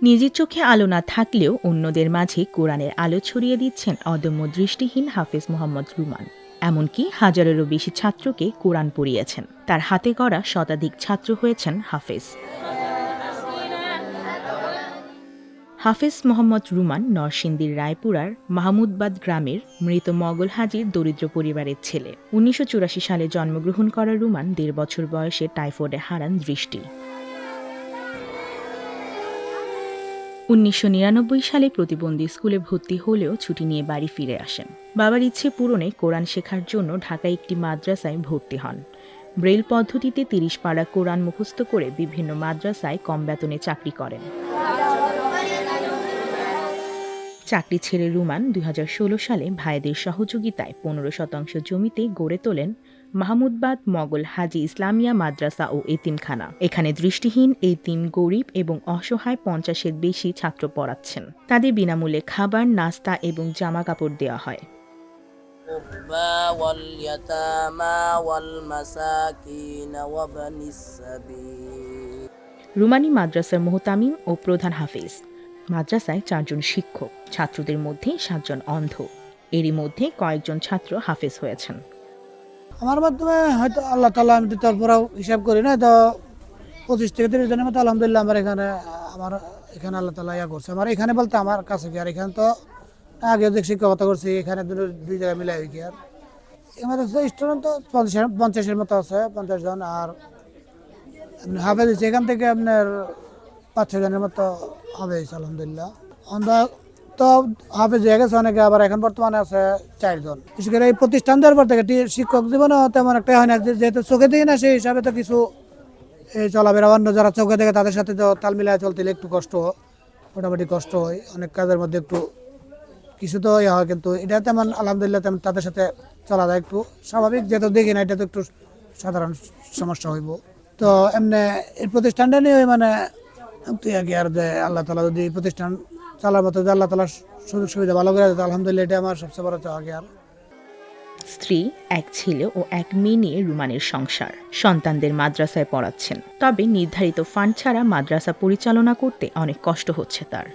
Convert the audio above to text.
নিজের চোখে আলো না থাকলেও অন্যদের মাঝে কোরআনের আলো ছড়িয়ে দিচ্ছেন অদম্য দৃষ্টিহীন হাফেজ মোহাম্মদ রুমান। এমনকি হাজারেরও বেশি ছাত্রকে কোরআন পড়িয়েছেন। তার হাতে গড়া শতাধিক ছাত্র হয়েছেন হাফেজ। হাফেজ মোহাম্মদ রুমান নরসিংদীর রায়পুরার মাহমুদবাদ গ্রামের মৃত মগল হাজির দরিদ্র পরিবারের ছেলে। ১৯৮৪ সালে জন্মগ্রহণ করা রুমান ১.৫ বছর বয়সে টাইফয়েডে হারান দৃষ্টি। ১৯৯৯ সালে প্রতিবন্ধী স্কুলে ভর্তি হলেও ছুটি নিয়ে বাড়ি ফিরে আসেন। বাবার ইচ্ছে পূরণে কোরআন শেখার জন্য ঢাকায় একটি মাদ্রাসায় ভর্তি হন। ব্রেইল পদ্ধতিতে ৩০ পারা কোরআন মুখস্থ করে বিভিন্ন মাদ্রাসায় কম বেতনে চাকরি করেন। চাকরি ছেড়ে রুমান ২০১৬ সালে ভাইদের সহযোগিতায় ১৫% জমিতে গড়ে তোলেন মাহমুদবাদ মগল হাজি ইসলামিয়া মাদ্রাসা ও এতিমখানা। এখানে দৃষ্টিহীন, এতিম, গরিব এবং অসহায় ৫০-এর বেশি ছাত্র পড়াচ্ছেন। তাদের বিনামূল্যে খাবার, নাস্তা এবং জামা কাপড় দেওয়া হয়। রুমানি মাদ্রাসার মুহতামিম ও প্রধান হাফেজ। মাদ্রাসায় ৪ জন শিক্ষক, ছাত্রদের মধ্যে ৭ জন অন্ধ। এরই মধ্যে কয়েকজন ছাত্র হাফেজ হয়েছেন। আমার মাধ্যমে হয়তো আল্লাহ তাআলা, আমি তারপরেও হিসাব করি না, তো ২৫ থেকে ৩০ জনের মতো আলহামদুলিল্লাহ আমার এখানে আল্লাহ তাআলা ইয়া করছে। আমার এখানে বলতে আমার কাছে কি, আর এখানে তো আগে যে শিক্ষকতা করছি এখানে দুই জায়গায় মিলাই কি, আর আমাদের স্টুডেন্ট তো ৫০-এর মতো আছে, ৫০ জন। আর হাফেজ এখান থেকে আপনার ৫-৬ জনের মতো হাফেজ আলহামদুলিল্লাহ। আমরা তো হাফেজ হয়ে গেছে অনেকে, আবার এখন বর্তমানে আছে ৪ জন। বিশেষ করে এই প্রতিষ্ঠান দেওয়ার পর থেকে শিক্ষক জীবনে তেমন একটা হয় না, যেহেতু চোখে দেখি না, সেই হিসাবে তো কিছু চলাফেরা অন্য যারা চোখে দেখে তাদের সাথে তো তাল মিলায় চলতে একটু কষ্ট, মোটামুটি কষ্ট হয়। অনেক কাজের মধ্যে একটু কিছু তো ইয়ে হয়, কিন্তু এটা তেমন আলহামদুলিল্লাহ তেমন তাদের সাথে চলা যায় একটু স্বাভাবিক, যেহেতু দেখি না, এটা তো একটু সাধারণ সমস্যা হইব। তো এমনি এই প্রতিষ্ঠানটা নিয়ে মানে আর যে আল্লাহ তাআলা যদি এই প্রতিষ্ঠান চালার মতো আল্লাহ তাআলা সুযোগ সুবিধা ভালো করে দিতে, আলহামদুলিল্লাহ এটা আমার সবচেয়ে বড় চাওয়া। আর স্ত্রী, এক ছেলে ও এক মেয়ে নিয়ে রুমানের সংসার। সন্তানদের মাদ্রাসায় পড়াচ্ছেন, তবে নির্ধারিত ফান্ড ছাড়া মাদ্রাসা পরিচালনা করতে অনেক কষ্ট হচ্ছে তার।